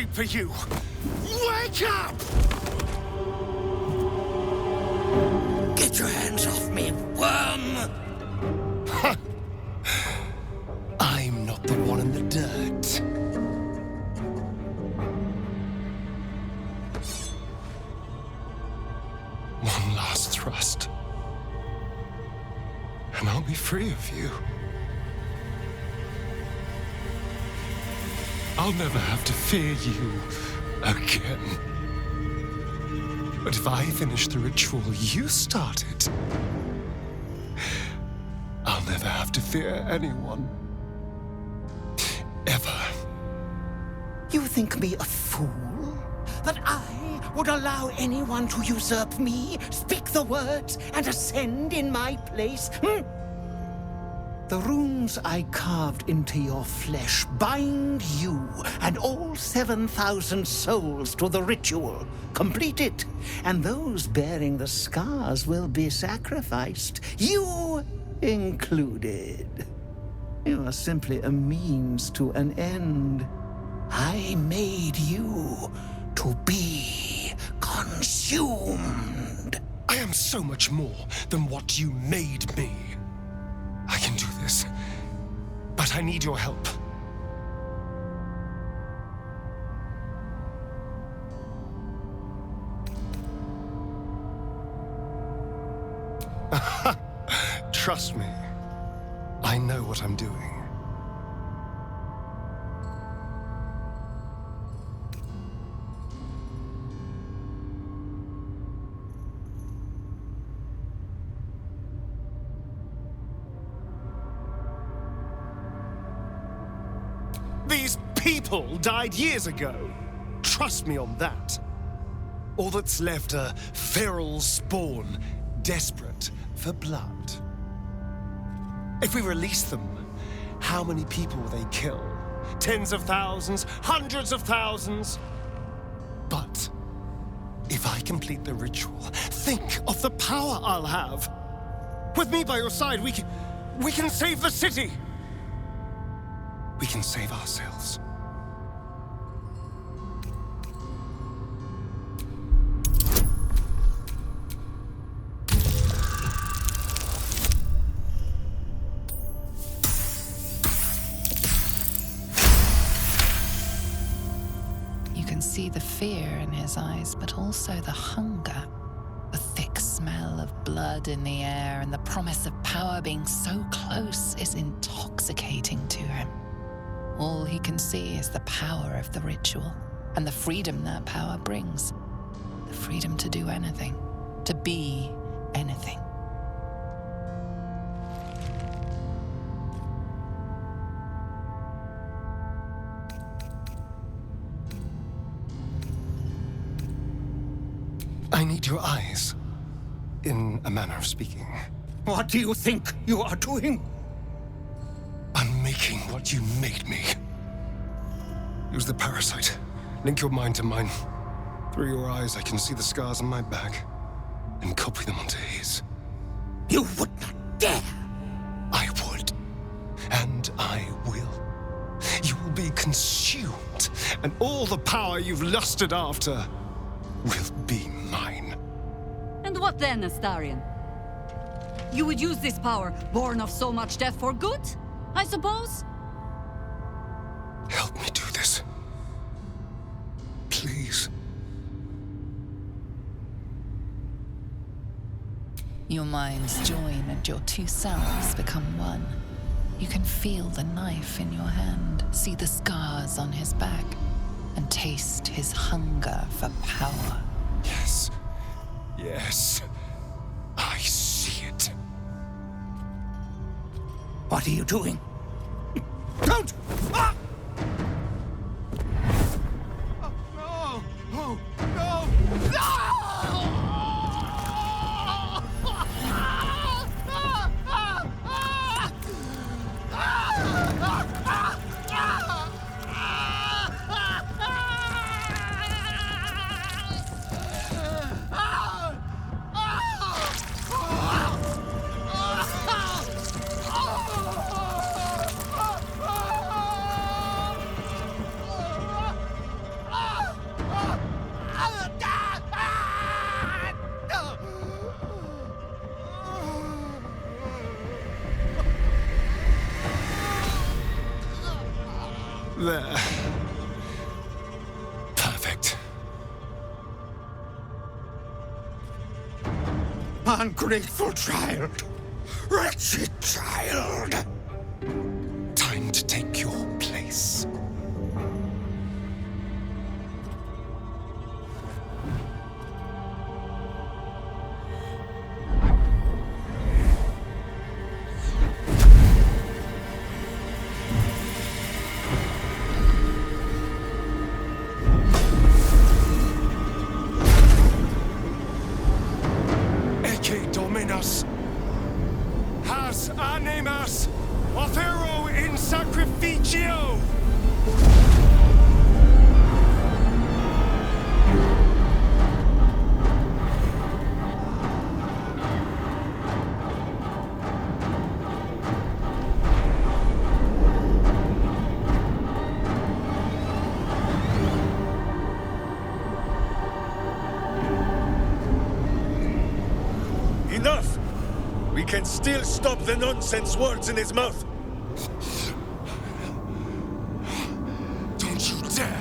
wait for you! Wake up! Get your hands off me, worm! I'm not the one in the dirt. One last thrust. And I'll be free of you. I'll never have to fear you again. But if I finish the ritual you started, I'll never have to fear anyone. Ever. You think me a fool? That I would allow anyone to usurp me, speak the words, and ascend in my place? The runes I carved into your flesh bind you and all 7,000 souls to the ritual. Complete it, and those bearing the scars will be sacrificed, you included. You are simply a means to an end. I made you to be consumed. I am so much more than what you made me. I can do this, but I need your help. Trust me, I know what I'm doing. These people died years ago. Trust me on that. All that's left are feral spawn, desperate for blood. If we release them, how many people will they kill? Tens of thousands, hundreds of thousands? But if I complete the ritual, think of the power I'll have. With me by your side, we can save the city. We can save ourselves. You can see the fear in his eyes, but also the hunger. The thick smell of blood in the air and the promise of power being so close is intoxicating to him. All he can see is the power of the ritual and the freedom that power brings. The freedom to do anything, to be anything. I need your eyes, in a manner of speaking. What do you think you are doing? I'm making what you made me. Use the parasite. Link your mind to mine. Through your eyes, I can see the scars on my back and copy them onto his. You would not dare! I would. And I will. You will be consumed, and all the power you've lusted after will be mine. And what then, Astarion? You would use this power, born of so much death, for good, I suppose? Help me do this. Please. Your minds join and your two selves become one. You can feel the knife in your hand, see the scars on his back, and taste his hunger for power. Yes. Yes. I see it. What are you doing? Don't! Ah! Oh, no! Oh, no! No! There. Perfect. Ungrateful child! Wretched child! Time to take your place. Has animas ofero in sacrificio. Enough! We can still stop the nonsense words in his mouth. Don't you dare!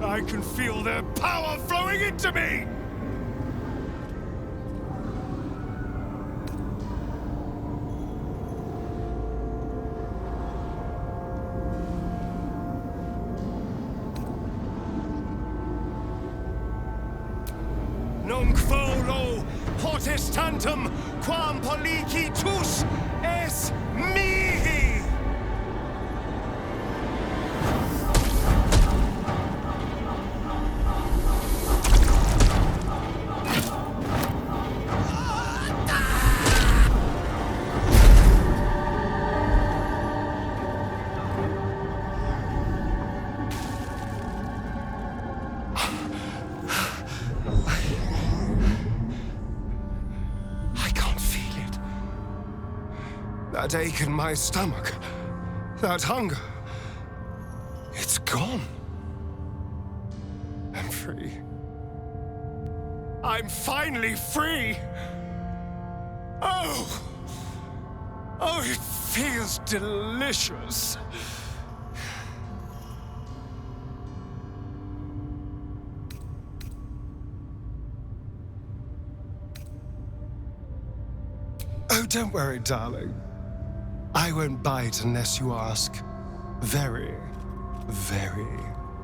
I can feel their power flowing into me! Nunc volo potestantem quam policitus es mihi! That ache in my stomach, that hunger, it's gone. I'm free. I'm finally free! Oh! Oh, it feels delicious. Oh, don't worry, darling. I won't bite unless you ask very, very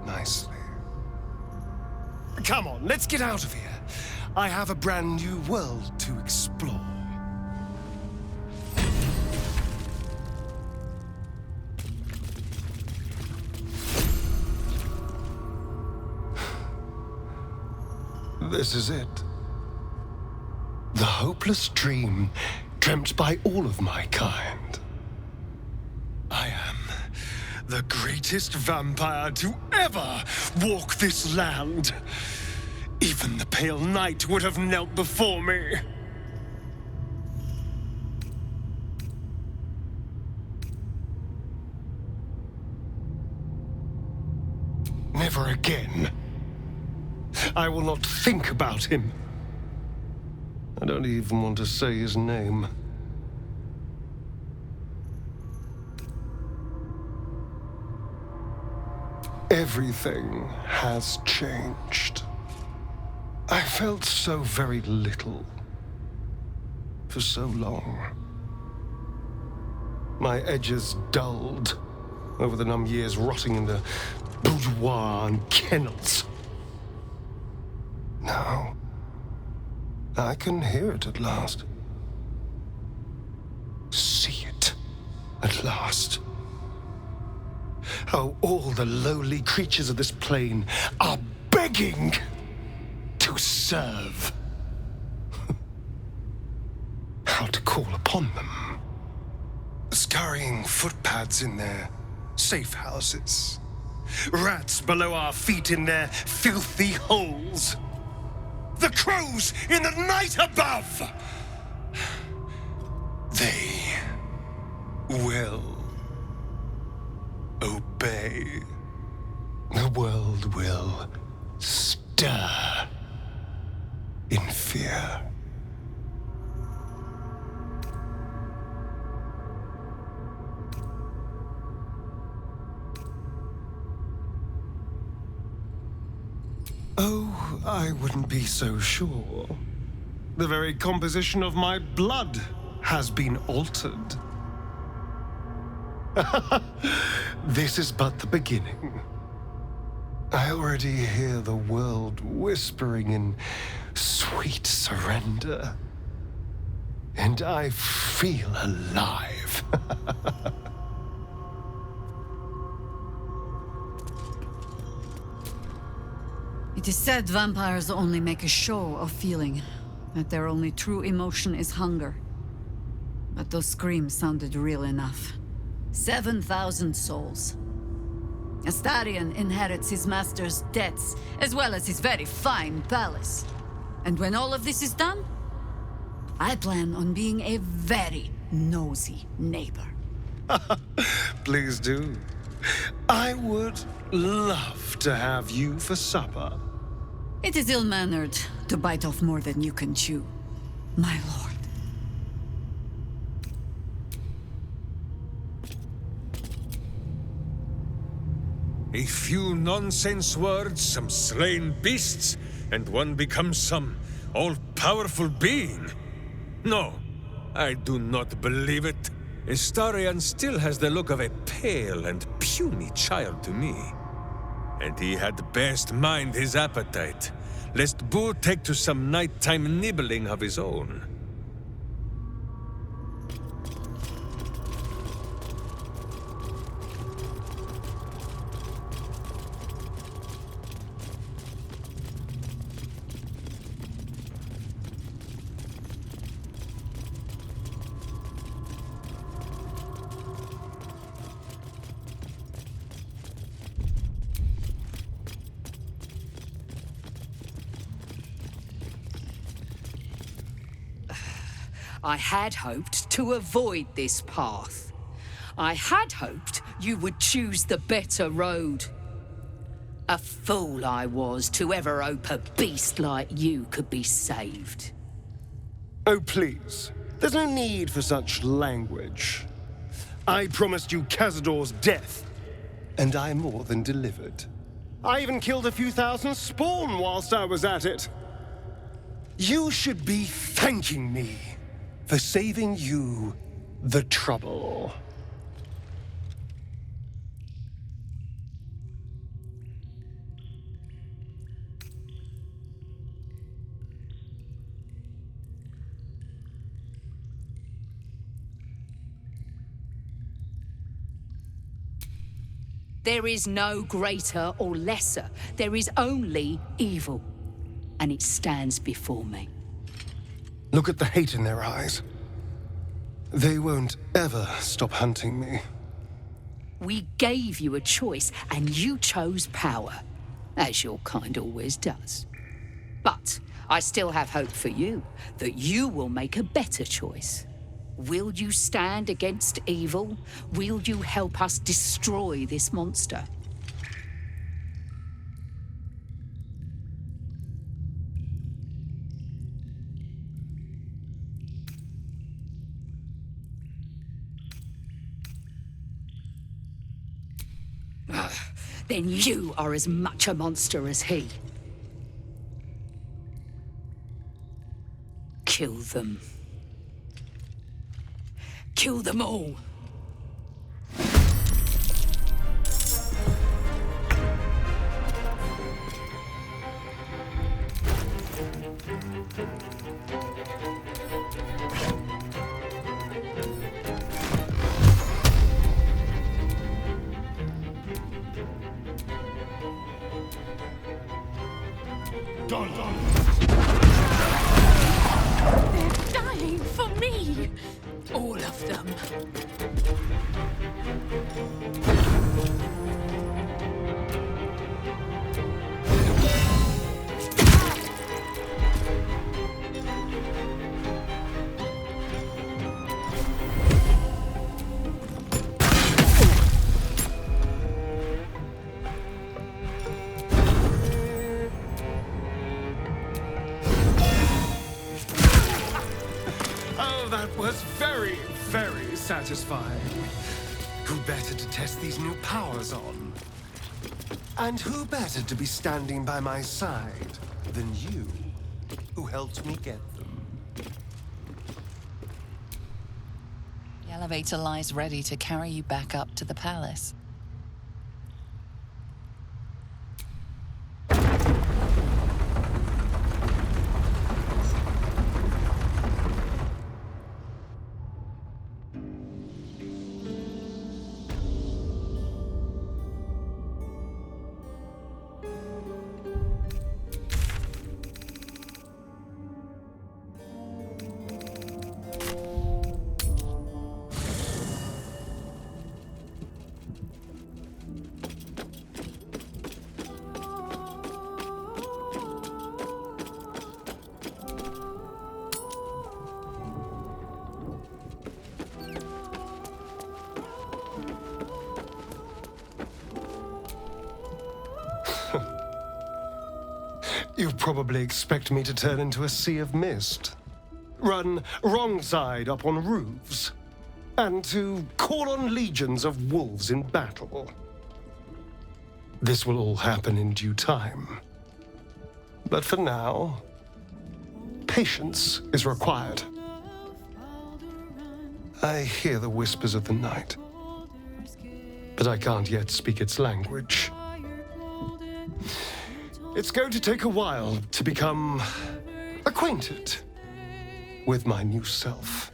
nicely. Come on, let's get out of here. I have a brand new world to explore. This is it. The hopeless dream dreamt by all of my kind. I am the greatest vampire to ever walk this land. Even the pale knight would have knelt before me. Never again. I will not think about him. I don't even want to say his name. Everything has changed. I felt so very little for so long. My edges dulled over the numb years rotting in the boudoir and kennels. Now, I can hear it at last. See it at last. How all the lowly creatures of this plane are begging to serve. How to call upon them. Scurrying footpads in their safe houses. Rats below our feet in their filthy holes. The crows in the night above. They will obey. The world will stir in fear. I wouldn't be so sure. The very composition of my blood has been altered. This is but the beginning. I already hear the world whispering in sweet surrender. And I feel alive. It is said vampires only make a show of feeling, that their only true emotion is hunger. But those screams sounded real enough. 7,000 souls. Astarion inherits his master's debts, as well as his very fine palace. And when all of this is done, I plan on being a very nosy neighbor. Please do. I would love to have you for supper. It is ill-mannered to bite off more than you can chew, my lord. A few nonsense words, some slain beasts, and one becomes some all-powerful being. No, I do not believe it. Astarion still has the look of a pale and puny child to me. And he had best mind his appetite, lest Boo take to some nighttime nibbling of his own. I had hoped to avoid this path. I had hoped you would choose the better road. A fool I was to ever hope a beast like you could be saved. Oh, please. There's no need for such language. I promised you Cazador's death, and I more than delivered. I even killed a few thousand spawn whilst I was at it. You should be thanking me for saving you the trouble. There is no greater or lesser. There is only evil. And it stands before me. Look at the hate in their eyes. They won't ever stop hunting me. We gave you a choice, and you chose power, as your kind always does. But I still have hope for you, that you will make a better choice. Will you stand against evil? Will you help us destroy this monster? Then you are as much a monster as he. Kill them. Kill them all. They're dying for me! All of them. Oh, that was very, very satisfying. Who better to test these new powers on? And who better to be standing by my side than you, who helped me get them. The elevator lies ready to carry you back up to the palace. You probably expect me to turn into a sea of mist, run wrong side up on roofs, and to call on legions of wolves in battle. This will all happen in due time. But for now, patience is required. I hear the whispers of the night, but I can't yet speak its language. It's going to take a while to become acquainted with my new self.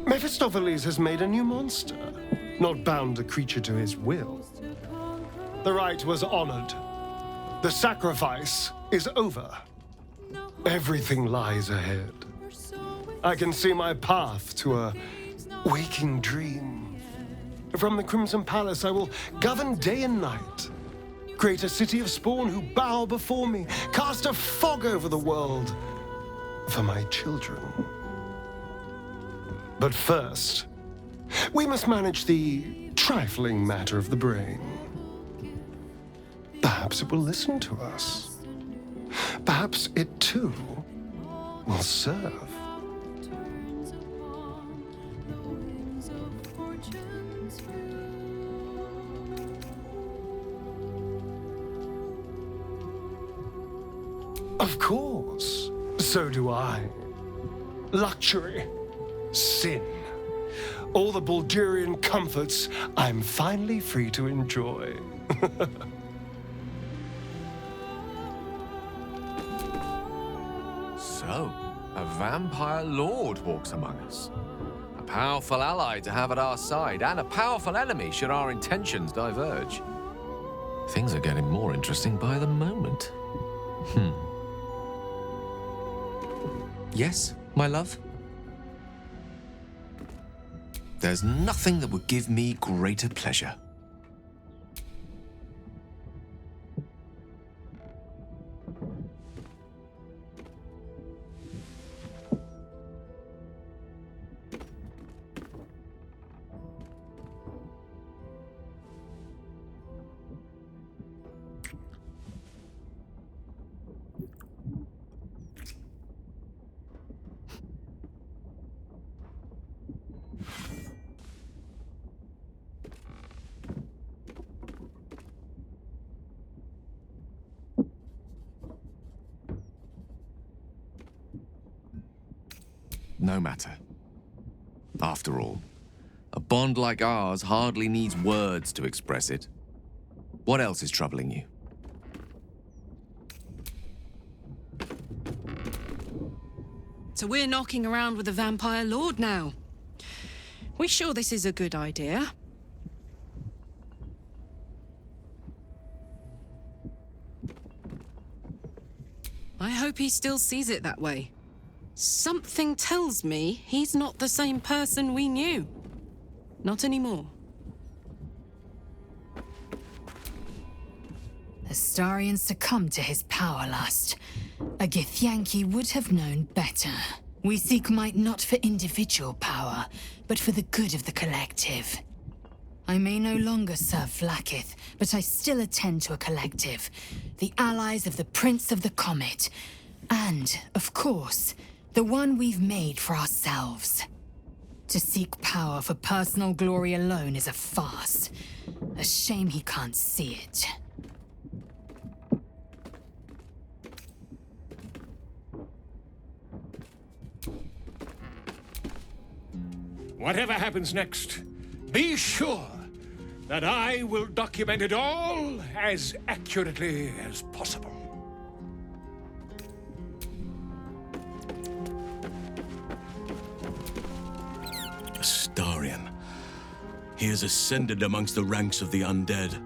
Mephistopheles has made a new monster, not bound a creature to his will. The rite was honored. The sacrifice is over. Everything lies ahead. I can see my path to a waking dream. From the Crimson Palace, I will govern day and night, create a city of spawn who bow before me, cast a fog over the world for my children. But first, we must manage the trifling matter of the brain. Perhaps it will listen to us. Perhaps it too will serve. Of course, so do I. Luxury, sin, all the Baldurian comforts I'm finally free to enjoy. So, a vampire lord walks among us. A powerful ally to have at our side, and a powerful enemy should our intentions diverge. Things are getting more interesting by the moment. Yes, my love? There's nothing that would give me greater pleasure. No matter. After all, a bond like ours hardly needs words to express it. What else is troubling you? So we're knocking around with the vampire lord now. We sure this is a good idea? I hope he still sees it that way. Something tells me he's not the same person we knew. Not anymore. Astarion succumbed to his power lust. A Githyanki would have known better. We seek might not for individual power, but for the good of the collective. I may no longer serve Vlaakith, but I still attend to a collective. The allies of the Prince of the Comet. And, of course, the one we've made for ourselves. To seek power for personal glory alone is a farce. A shame he can't see it. Whatever happens next, be sure that I will document it all as accurately as possible. Astarion. He has ascended amongst the ranks of the undead.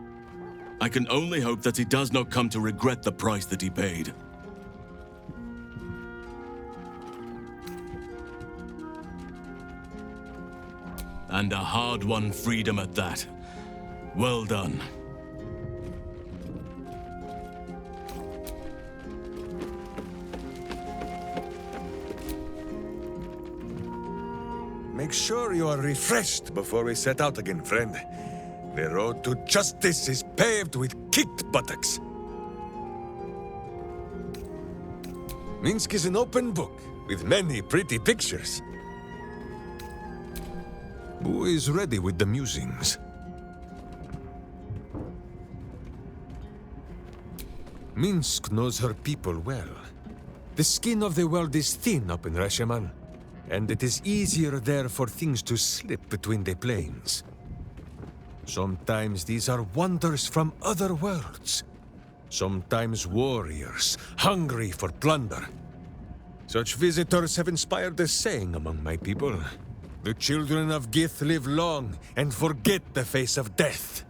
I can only hope that he does not come to regret the price that he paid. And a hard-won freedom at that. Well done. Make sure you are refreshed before we set out again, friend. The road to justice is paved with kicked buttocks. Minsk is an open book with many pretty pictures. Who is ready with the musings? Minsk knows her people well. The skin of the world is thin up in Resheman, and it is easier there for things to slip between the planes. Sometimes these are wonders from other worlds. Sometimes warriors, hungry for plunder. Such visitors have inspired a saying among my people. The children of Gith live long and forget the face of death.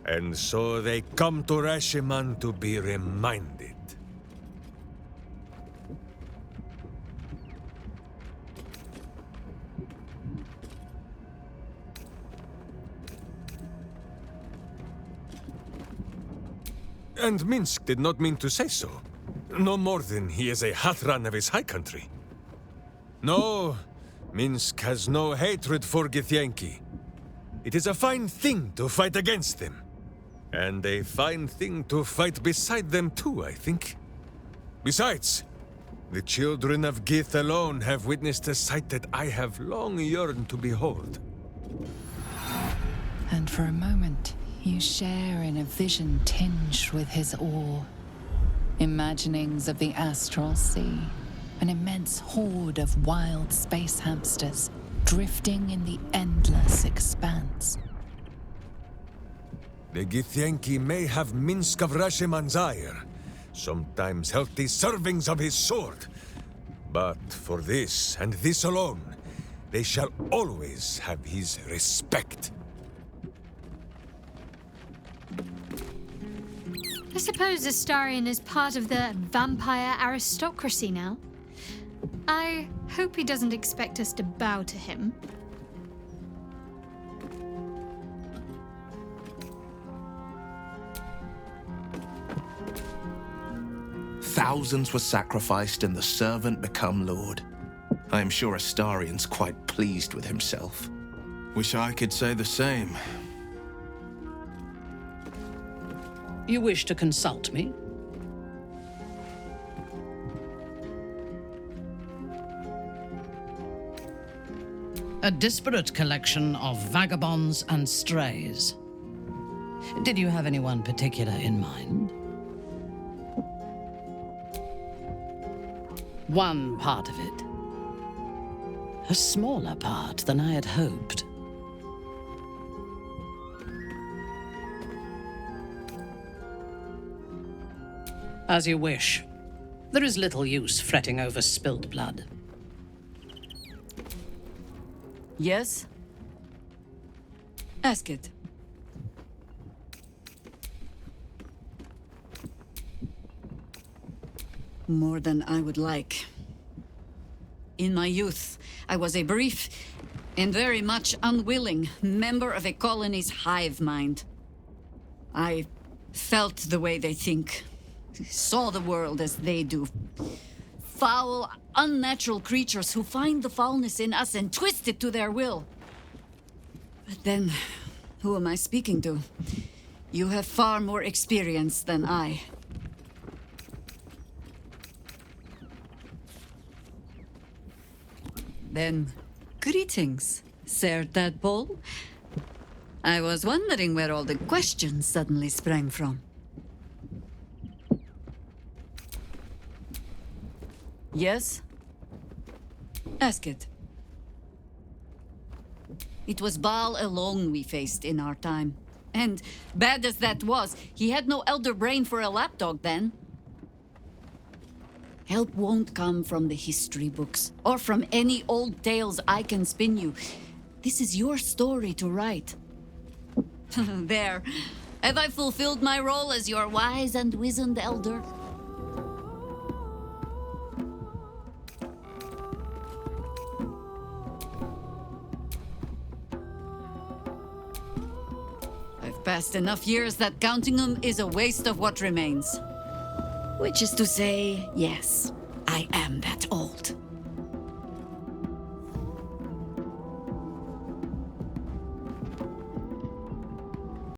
And so they come to Reshiman to be reminded. And Minsk did not mean to say so. No more than he is a Hathran of his high country. No, Minsk has no hatred for Githyanki. It is a fine thing to fight against them. And a fine thing to fight beside them too, I think. Besides, the children of Gith alone have witnessed a sight that I have long yearned to behold. And for a moment, you share in a vision tinged with his awe. Imaginings of the astral sea, an immense horde of wild space hamsters drifting in the endless expanse. The Githyanki may have Minsk of Reshiman's ire, sometimes healthy servings of his sword. But for this, and this alone, they shall always have his respect. I suppose Astarion is part of the vampire aristocracy now. I hope he doesn't expect us to bow to him. Thousands were sacrificed and the servant become lord. I am sure Astarion's quite pleased with himself. Wish I could say the same. You wish to consult me? A disparate collection of vagabonds and strays. Did you have anyone particular in mind? One part of it. A smaller part than I had hoped. As you wish. There is little use fretting over spilled blood. Yes? Ask it. More than I would like. In my youth, I was a brief and very much unwilling member of a colony's hive mind. I felt the way they think, saw the world as they do. Foul, unnatural creatures who find the foulness in us and twist it to their will. But then, who am I speaking to? You have far more experience than I. Then, Greetings, Sir Tadpole. I was wondering where all the questions suddenly sprang from. Yes? Ask it. It was Baal alone we faced in our time. And, bad as that was, he had no elder brain for a lapdog then. Help won't come from the history books, or from any old tales I can spin you. This is your story to write. There. Have I fulfilled my role as your wise and wizened elder? I've passed enough years that counting them is a waste of what remains. Which is to say, yes, I am that old.